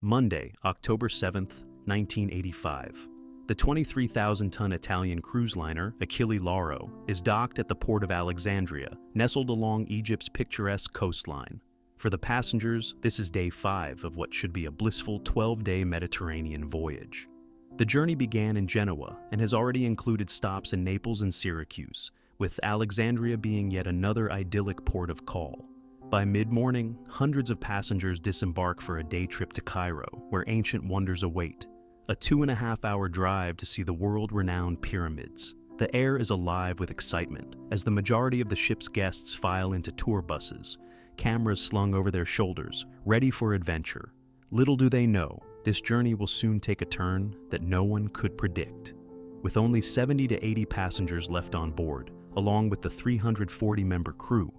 Monday, October 7th, 1985. The 23,000-ton Italian cruise liner, Achille Lauro, is docked at the port of Alexandria, nestled along Egypt's picturesque coastline. For the passengers, this is day 5 of what should be a blissful 12-day Mediterranean voyage. The journey began in Genoa and has already included stops in Naples and Syracuse, with Alexandria being yet another idyllic port of call. By mid-morning, hundreds of passengers disembark for a day trip to Cairo, where ancient wonders await. A 2.5-hour drive to see the world-renowned pyramids. The air is alive with excitement as the majority of the ship's guests file into tour buses, cameras slung over their shoulders, ready for adventure. Little do they know, this journey will soon take a turn that no one could predict. With only 70 to 80 passengers left on board, along with the 340-member crew,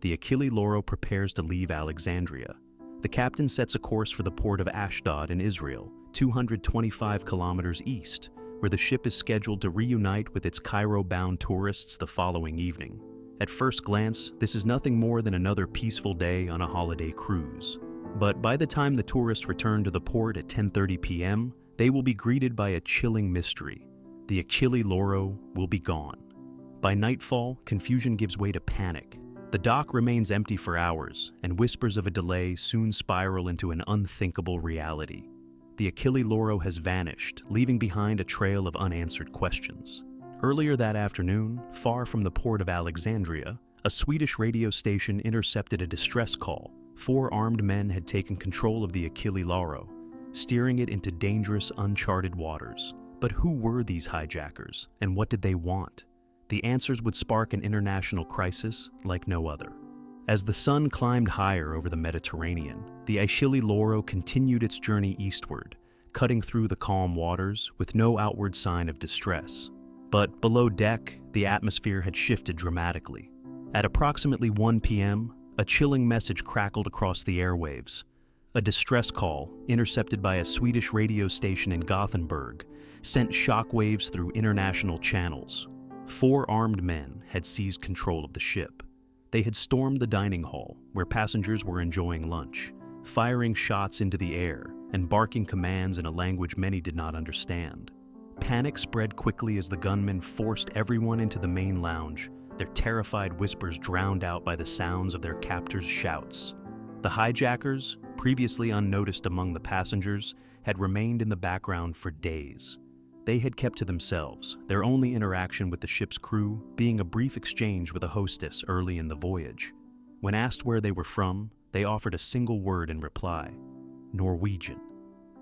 the Achille Lauro prepares to leave Alexandria. The captain sets a course for the port of Ashdod in Israel, 225 kilometers east, where the ship is scheduled to reunite with its Cairo-bound tourists the following evening. At first glance, this is nothing more than another peaceful day on a holiday cruise. But by the time the tourists return to the port at 10:30 p.m., they will be greeted by a chilling mystery. The Achille Lauro will be gone. By nightfall, confusion gives way to panic. The dock remains empty for hours, and whispers of a delay soon spiral into an unthinkable reality. The Achille Lauro has vanished, leaving behind a trail of unanswered questions. Earlier that afternoon, far from the port of Alexandria, a Swedish radio station intercepted a distress call. 4 armed men had taken control of the Achille Lauro, steering it into dangerous, uncharted waters. But who were these hijackers, and what did they want? The answers would spark an international crisis like no other. As the sun climbed higher over the Mediterranean, the Achille Lauro continued its journey eastward, cutting through the calm waters with no outward sign of distress. But below deck, the atmosphere had shifted dramatically. At approximately 1 p.m., a chilling message crackled across the airwaves. A distress call, intercepted by a Swedish radio station in Gothenburg, sent shockwaves through international channels. 4 armed men had seized control of the ship. They had stormed the dining hall, where passengers were enjoying lunch, firing shots into the air and barking commands in a language many did not understand. Panic spread quickly as the gunmen forced everyone into the main lounge, their terrified whispers drowned out by the sounds of their captors' shouts. The hijackers, previously unnoticed among the passengers, had remained in the background for days. They had kept to themselves, their only interaction with the ship's crew being a brief exchange with a hostess early in the voyage. When asked where they were from, they offered a single word in reply: Norwegian.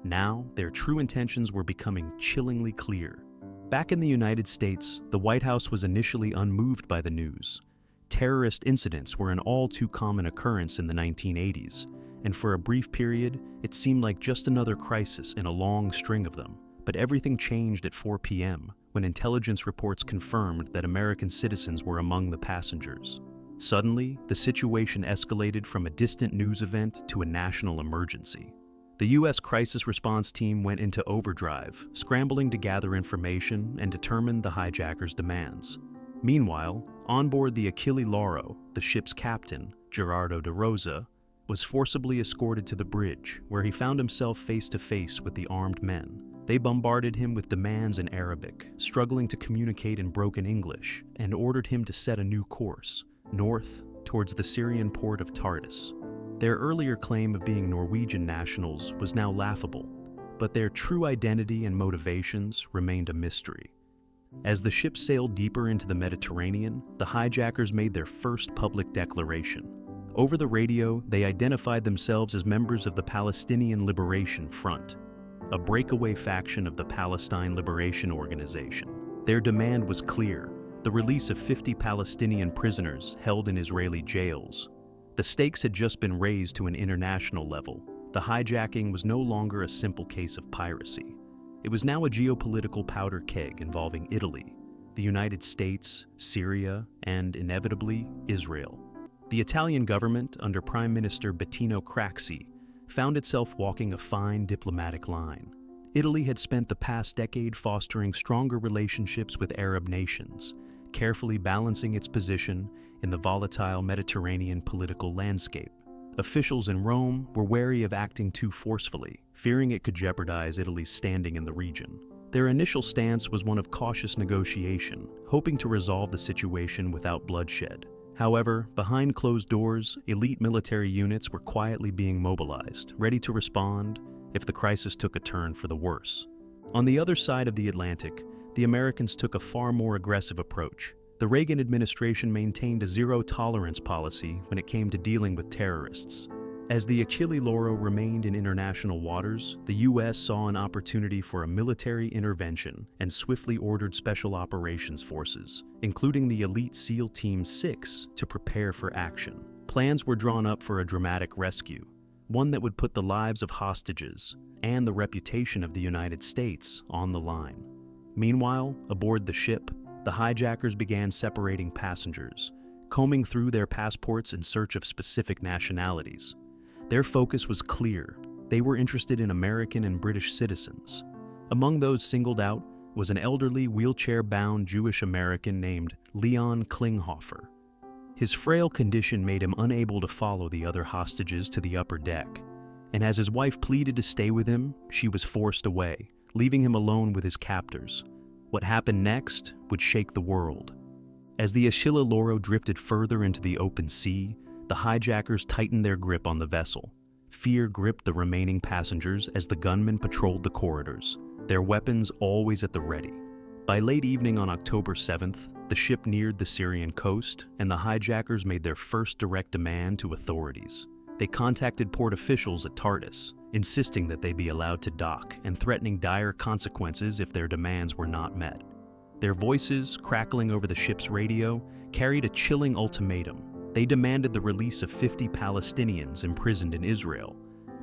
Now, their true intentions were becoming chillingly clear. Back in the United States, the White House was initially unmoved by the news. Terrorist incidents were an all-too-common occurrence in the 1980s, and for a brief period, it seemed like just another crisis in a long string of them. But everything changed at 4 p.m. when intelligence reports confirmed that American citizens were among the passengers. Suddenly, the situation escalated from a distant news event to a national emergency. The U.S. crisis response team went into overdrive, scrambling to gather information and determine the hijackers' demands. Meanwhile, on board the Achille Lauro, the ship's captain, Gerardo de Rosa, was forcibly escorted to the bridge, where he found himself face to face with the armed men. They bombarded him with demands in Arabic, struggling to communicate in broken English, and ordered him to set a new course, north towards the Syrian port of Tartus. Their earlier claim of being Norwegian nationals was now laughable, but their true identity and motivations remained a mystery. As the ship sailed deeper into the Mediterranean, the hijackers made their first public declaration. Over the radio, they identified themselves as members of the Palestinian Liberation Front, a breakaway faction of the Palestine Liberation Organization. Their demand was clear: the release of 50 Palestinian prisoners held in Israeli jails. The stakes had just been raised to an international level. The hijacking was no longer a simple case of piracy. It was now a geopolitical powder keg involving Italy, the United States, Syria, and, inevitably, Israel. The Italian government, under Prime Minister Bettino Craxi, found itself walking a fine diplomatic line. Italy had spent the past decade fostering stronger relationships with Arab nations, carefully balancing its position in the volatile Mediterranean political landscape. Officials in Rome were wary of acting too forcefully, fearing it could jeopardize Italy's standing in the region. Their initial stance was one of cautious negotiation, hoping to resolve the situation without bloodshed. However, behind closed doors, elite military units were quietly being mobilized, ready to respond if the crisis took a turn for the worse. On the other side of the Atlantic, the Americans took a far more aggressive approach. The Reagan administration maintained a zero-tolerance policy when it came to dealing with terrorists. As the Achille Lauro remained in international waters, the U.S. saw an opportunity for a military intervention and swiftly ordered Special Operations Forces, including the elite SEAL Team 6, to prepare for action. Plans were drawn up for a dramatic rescue, one that would put the lives of hostages and the reputation of the United States on the line. Meanwhile, aboard the ship, the hijackers began separating passengers, combing through their passports in search of specific nationalities. Their focus was clear. They were interested in American and British citizens. Among those singled out was an elderly, wheelchair-bound Jewish American named Leon Klinghoffer. His frail condition made him unable to follow the other hostages to the upper deck, and as his wife pleaded to stay with him, she was forced away, leaving him alone with his captors. What happened next would shake the world. As the Achille Lauro drifted further into the open sea, the hijackers tightened their grip on the vessel. Fear gripped the remaining passengers as the gunmen patrolled the corridors, their weapons always at the ready. By late evening on October 7th, the ship neared the Syrian coast, and the hijackers made their first direct demand to authorities. They contacted port officials at Tartus, insisting that they be allowed to dock and threatening dire consequences if their demands were not met. Their voices, crackling over the ship's radio, carried a chilling ultimatum. They demanded the release of 50 Palestinians imprisoned in Israel,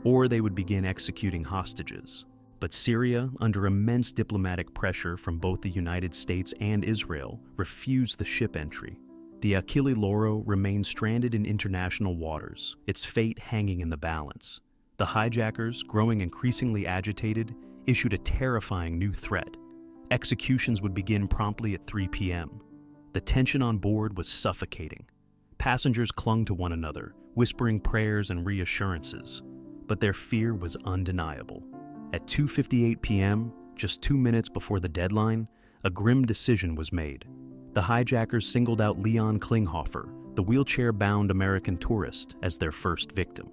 or they would begin executing hostages. But Syria, under immense diplomatic pressure from both the United States and Israel, refused the ship entry. The Achille Lauro remained stranded in international waters, its fate hanging in the balance. The hijackers, growing increasingly agitated, issued a terrifying new threat. Executions would begin promptly at 3 p.m. The tension on board was suffocating. Passengers clung to one another, whispering prayers and reassurances, but their fear was undeniable. At 2:58 p.m., just 2 minutes before the deadline, a grim decision was made. The hijackers singled out Leon Klinghoffer, the wheelchair-bound American tourist, as their first victim.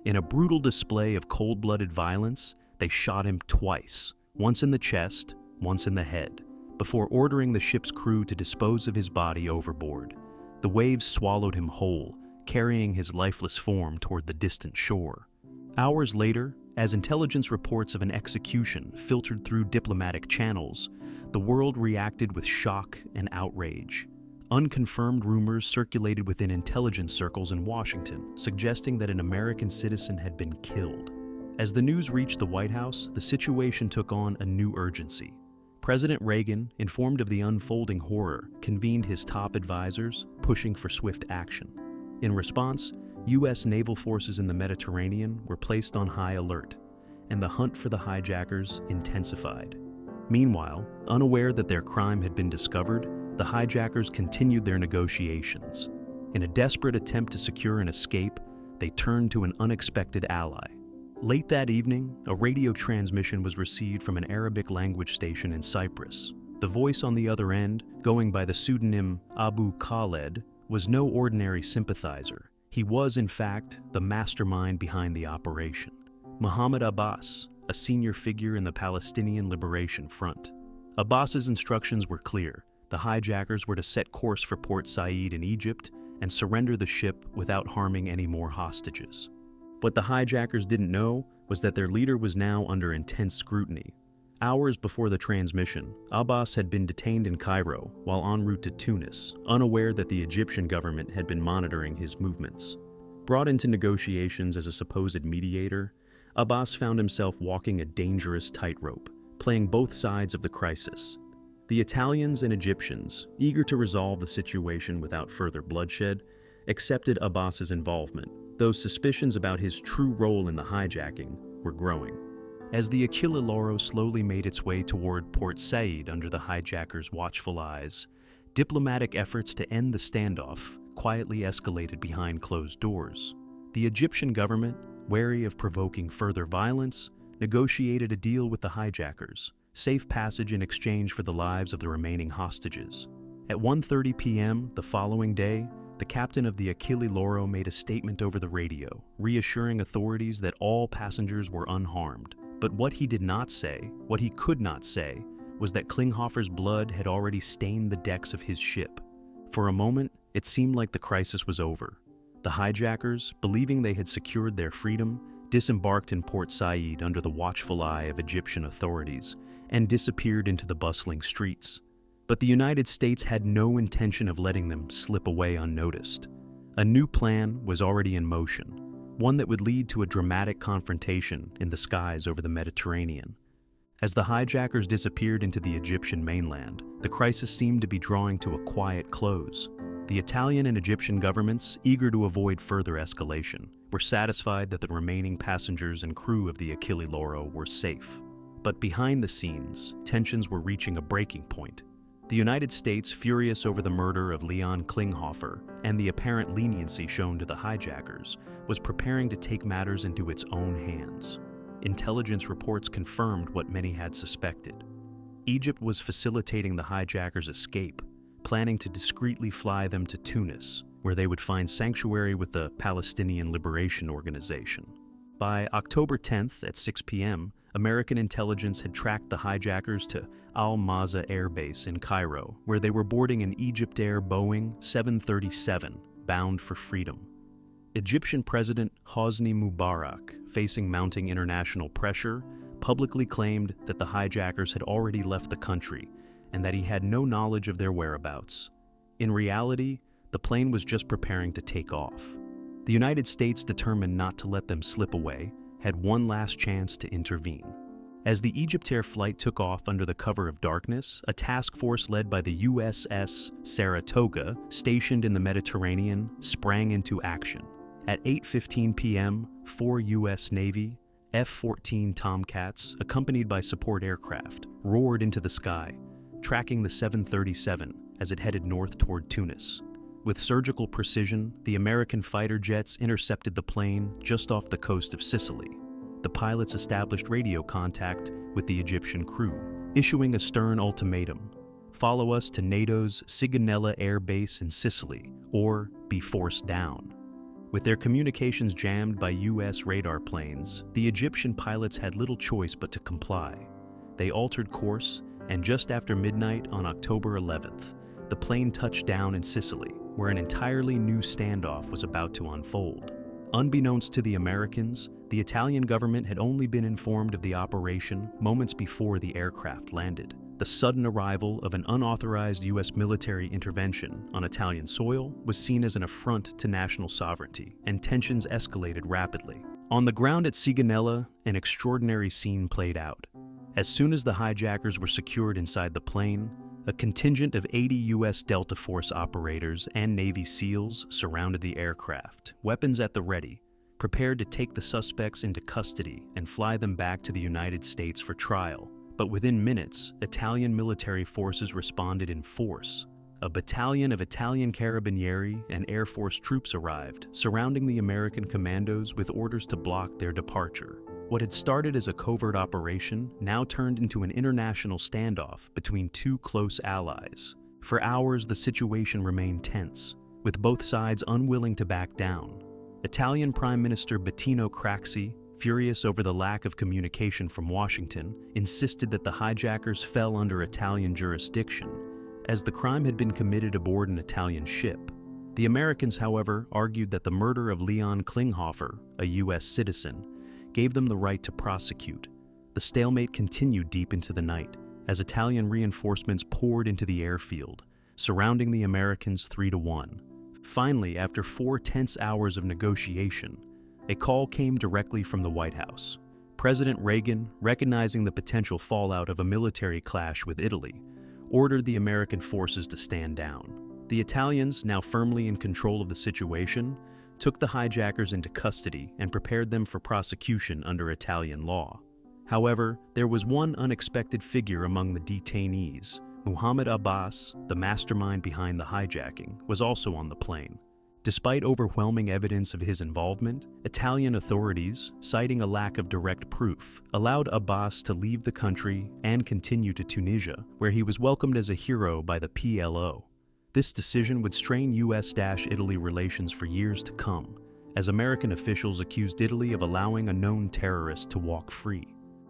In a brutal display of cold-blooded violence, they shot him twice, once in the chest, once in the head, before ordering the ship's crew to dispose of his body overboard. The waves swallowed him whole, carrying his lifeless form toward the distant shore. Hours later, as intelligence reports of an execution filtered through diplomatic channels, the world reacted with shock and outrage. Unconfirmed rumors circulated within intelligence circles in Washington, suggesting that an American citizen had been killed. As the news reached the White House, the situation took on a new urgency. President Reagan, informed of the unfolding horror, convened his top advisors, pushing for swift action. In response, U.S. naval forces in the Mediterranean were placed on high alert, and the hunt for the hijackers intensified. Meanwhile, unaware that their crime had been discovered, the hijackers continued their negotiations. In a desperate attempt to secure an escape, they turned to an unexpected ally. Late that evening, a radio transmission was received from an Arabic language station in Cyprus. The voice on the other end, going by the pseudonym Abu Khaled, was no ordinary sympathizer. He was, in fact, the mastermind behind the operation. Mohammed Abbas, a senior figure in the Palestinian Liberation Front. Abbas's instructions were clear. The hijackers were to set course for Port Said in Egypt and surrender the ship without harming any more hostages. What the hijackers didn't know was that their leader was now under intense scrutiny. Hours before the transmission, Abbas had been detained in Cairo while en route to Tunis, unaware that the Egyptian government had been monitoring his movements. Brought into negotiations as a supposed mediator, Abbas found himself walking a dangerous tightrope, playing both sides of the crisis. The Italians and Egyptians, eager to resolve the situation without further bloodshed, accepted Abbas's involvement, though suspicions about his true role in the hijacking were growing. As the Achille Lauro slowly made its way toward Port Said under the hijackers' watchful eyes, diplomatic efforts to end the standoff quietly escalated behind closed doors. The Egyptian government, wary of provoking further violence, negotiated a deal with the hijackers, safe passage in exchange for the lives of the remaining hostages. At 1:30 p.m. the following day, the captain of the Achille Lauro made a statement over the radio, reassuring authorities that all passengers were unharmed. But what he did not say, what he could not say, was that Klinghoffer's blood had already stained the decks of his ship. For a moment, it seemed like the crisis was over. The hijackers, believing they had secured their freedom, disembarked in Port Said under the watchful eye of Egyptian authorities and disappeared into the bustling streets. But the United States had no intention of letting them slip away unnoticed. A new plan was already in motion, one that would lead to a dramatic confrontation in the skies over the Mediterranean. As the hijackers disappeared into the Egyptian mainland, the crisis seemed to be drawing to a quiet close. The Italian and Egyptian governments, eager to avoid further escalation, were satisfied that the remaining passengers and crew of the Achille Lauro were safe. But behind the scenes, tensions were reaching a breaking point. The United States, furious over the murder of Leon Klinghoffer and the apparent leniency shown to the hijackers, was preparing to take matters into its own hands. Intelligence reports confirmed what many had suspected. Egypt was facilitating the hijackers' escape, planning to discreetly fly them to Tunis, where they would find sanctuary with the Palestinian Liberation Organization. By October 10th at 6 p.m., American intelligence had tracked the hijackers to Al-Maza Air Base in Cairo, where they were boarding an Egyptair Boeing 737 bound for freedom. Egyptian President Hosni Mubarak, facing mounting international pressure, publicly claimed that the hijackers had already left the country and that he had no knowledge of their whereabouts. In reality, the plane was just preparing to take off. The United States, determined not to let them slip away, had one last chance to intervene. As the Egyptair flight took off under the cover of darkness, a task force led by the USS Saratoga, stationed in the Mediterranean, sprang into action. At 8:15 p.m., 4 U.S. Navy F-14 Tomcats, accompanied by support aircraft, roared into the sky, tracking the 737 as it headed north toward Tunis. With surgical precision, the American fighter jets intercepted the plane just off the coast of Sicily. The pilots established radio contact with the Egyptian crew, issuing a stern ultimatum: follow us to NATO's Sigonella Air Base in Sicily, or be forced down. With their communications jammed by U.S. radar planes, the Egyptian pilots had little choice but to comply. They altered course, and just after midnight on October 11th, the plane touched down in Sicily, where an entirely new standoff was about to unfold. Unbeknownst to the Americans, the Italian government had only been informed of the operation moments before the aircraft landed. The sudden arrival of an unauthorized U.S. military intervention on Italian soil was seen as an affront to national sovereignty, and tensions escalated rapidly. On the ground at Sigonella, an extraordinary scene played out. As soon as the hijackers were secured inside the plane, a contingent of 80 U.S. Delta Force operators and Navy SEALs surrounded the aircraft, weapons at the ready, prepared to take the suspects into custody and fly them back to the United States for trial. But within minutes, Italian military forces responded in force. A battalion of Italian Carabinieri and Air Force troops arrived, surrounding the American commandos with orders to block their departure. What had started as a covert operation now turned into an international standoff between two close allies. For hours, the situation remained tense, with both sides unwilling to back down. Italian Prime Minister Bettino Craxi, furious over the lack of communication from Washington, insisted that the hijackers fell under Italian jurisdiction, as the crime had been committed aboard an Italian ship. The Americans, however, argued that the murder of Leon Klinghoffer, a U.S. citizen, gave them the right to prosecute. The stalemate continued deep into the night, as Italian reinforcements poured into the airfield, surrounding the Americans 3-1. Finally, after 4 tense hours of negotiation, a call came directly from the White House. President Reagan, recognizing the potential fallout of a military clash with Italy, ordered the American forces to stand down. The Italians, now firmly in control of the situation, took the hijackers into custody and prepared them for prosecution under Italian law. However, there was one unexpected figure among the detainees. Mohammed Abbas, the mastermind behind the hijacking, was also on the plane. Despite overwhelming evidence of his involvement, Italian authorities, citing a lack of direct proof, allowed Abbas to leave the country and continue to Tunisia, where he was welcomed as a hero by the PLO. This decision would strain US-Italy relations for years to come, as American officials accused Italy of allowing a known terrorist to walk free.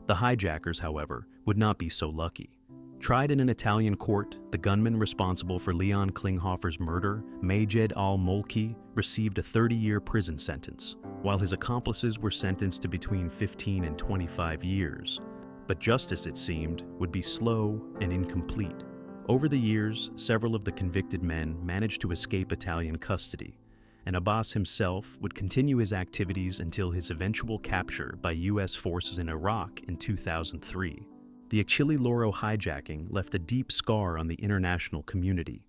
The hijackers, however, would not be so lucky. Tried in an Italian court, the gunman responsible for Leon Klinghoffer's murder, Majed al-Mulki, received a 30-year prison sentence, while his accomplices were sentenced to between 15 and 25 years. But justice, it seemed, would be slow and incomplete. Over the years, several of the convicted men managed to escape Italian custody, and Abbas himself would continue his activities until his eventual capture by US forces in Iraq in 2003. The Achille Lauro hijacking left a deep scar on the international community.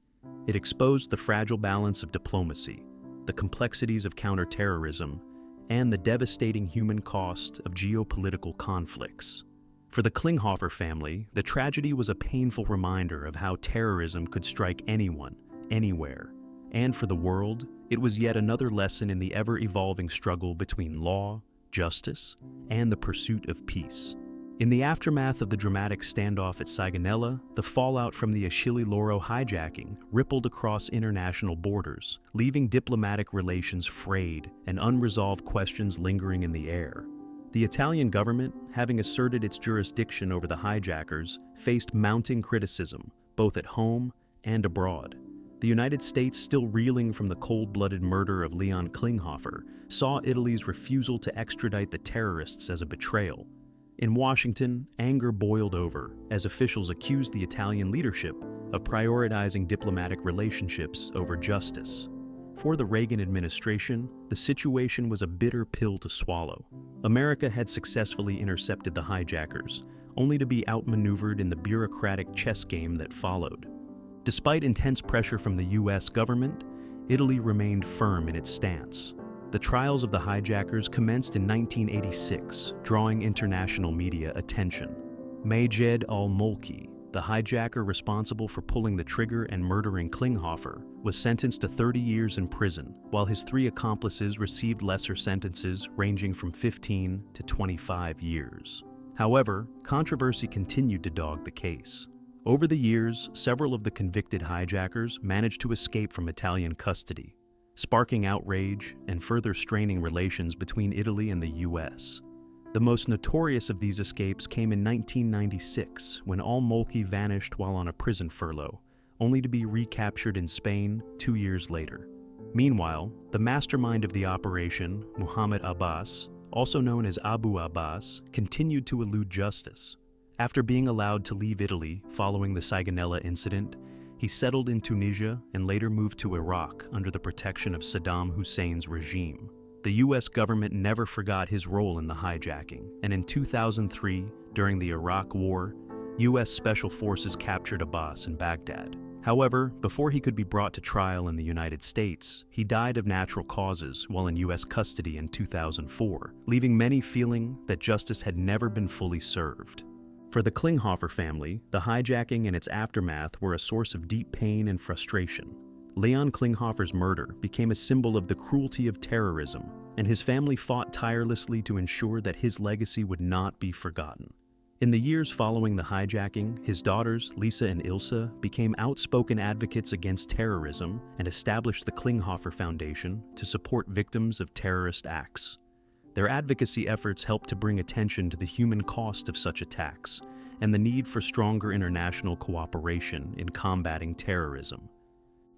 It exposed the fragile balance of diplomacy, the complexities of counterterrorism, and the devastating human cost of geopolitical conflicts. For the Klinghoffer family, the tragedy was a painful reminder of how terrorism could strike anyone, anywhere. And for the world, it was yet another lesson in the ever-evolving struggle between law, justice, and the pursuit of peace. In the aftermath of the dramatic standoff at Sigonella, the fallout from the Achille Lauro hijacking rippled across international borders, leaving diplomatic relations frayed and unresolved questions lingering in the air. The Italian government, having asserted its jurisdiction over the hijackers, faced mounting criticism, both at home and abroad. The United States, still reeling from the cold-blooded murder of Leon Klinghoffer, saw Italy's refusal to extradite the terrorists as a betrayal. In Washington, anger boiled over as officials accused the Italian leadership of prioritizing diplomatic relationships over justice. For the Reagan administration, the situation was a bitter pill to swallow. America had successfully intercepted the hijackers, only to be outmaneuvered in the bureaucratic chess game that followed. Despite intense pressure from the US government, Italy remained firm in its stance. The trials of the hijackers commenced in 1986, drawing international media attention. Majed al-Mulki, the hijacker responsible for pulling the trigger and murdering Klinghoffer, was sentenced to 30 years in prison, while his 3 accomplices received lesser sentences ranging from 15 to 25 years. However, controversy continued to dog the case. Over the years, several of the convicted hijackers managed to escape from Italian custody, sparking outrage and further straining relations between Italy and the US. The most notorious of these escapes came in 1996, when al-Mulki vanished while on a prison furlough, only to be recaptured in Spain 2 years later. Meanwhile, the mastermind of the operation, Muhammad Abbas, also known as Abu Abbas, continued to elude justice. After being allowed to leave Italy following the Sigonella incident, he settled in Tunisia and later moved to Iraq under the protection of Saddam Hussein's regime. The US government never forgot his role in the hijacking, and in 2003, during the Iraq War, US Special Forces captured Abbas in Baghdad. However, before he could be brought to trial in the United States, he died of natural causes while in US custody in 2004, leaving many feeling that justice had never been fully served. For the Klinghoffer family, the hijacking and its aftermath were a source of deep pain and frustration. Leon Klinghoffer's murder became a symbol of the cruelty of terrorism, and his family fought tirelessly to ensure that his legacy would not be forgotten. In the years following the hijacking, his daughters, Lisa and Ilsa, became outspoken advocates against terrorism and established the Klinghoffer Foundation to support victims of terrorist acts. Their advocacy efforts helped to bring attention to the human cost of such attacks and the need for stronger international cooperation in combating terrorism.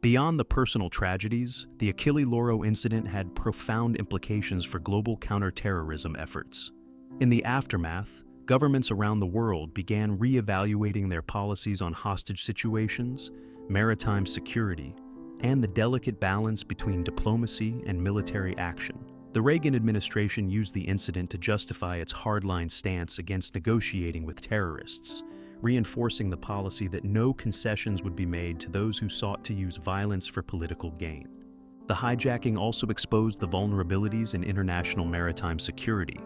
Beyond the personal tragedies, the Achille Lauro incident had profound implications for global counterterrorism efforts. In the aftermath, governments around the world began re-evaluating their policies on hostage situations, maritime security, and the delicate balance between diplomacy and military action. The Reagan administration used the incident to justify its hardline stance against negotiating with terrorists, reinforcing the policy that no concessions would be made to those who sought to use violence for political gain. The hijacking also exposed the vulnerabilities in international maritime security,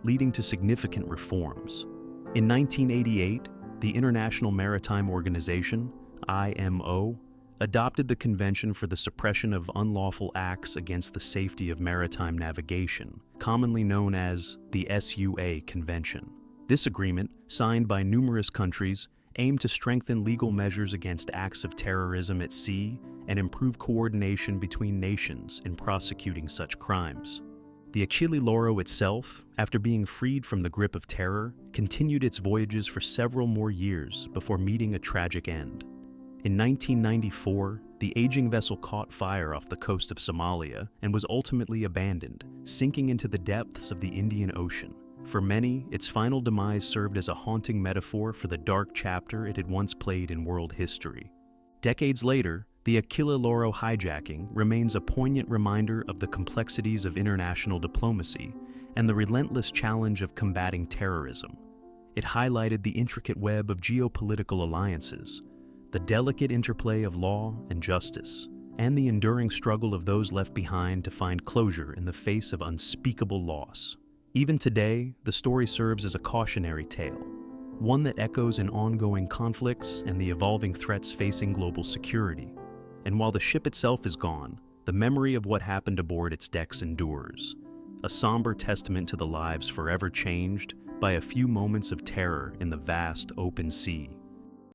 leading to significant reforms. In 1988, the International Maritime Organization, IMO, adopted the Convention for the Suppression of Unlawful Acts Against the Safety of Maritime Navigation, commonly known as the SUA Convention. This agreement, signed by numerous countries, aimed to strengthen legal measures against acts of terrorism at sea and improve coordination between nations in prosecuting such crimes. The Achille Lauro itself, after being freed from the grip of terror, continued its voyages for several more years before meeting a tragic end. In 1994, the aging vessel caught fire off the coast of Somalia and was ultimately abandoned, sinking into the depths of the Indian Ocean. For many, its final demise served as a haunting metaphor for the dark chapter it had once played in world history. Decades later, the Achille Lauro hijacking remains a poignant reminder of the complexities of international diplomacy and the relentless challenge of combating terrorism. It highlighted the intricate web of geopolitical alliances, the delicate interplay of law and justice, and the enduring struggle of those left behind to find closure in the face of unspeakable loss. Even today, the story serves as a cautionary tale, one that echoes in ongoing conflicts and the evolving threats facing global security. And while the ship itself is gone, the memory of what happened aboard its decks endures, a somber testament to the lives forever changed by a few moments of terror in the vast open sea.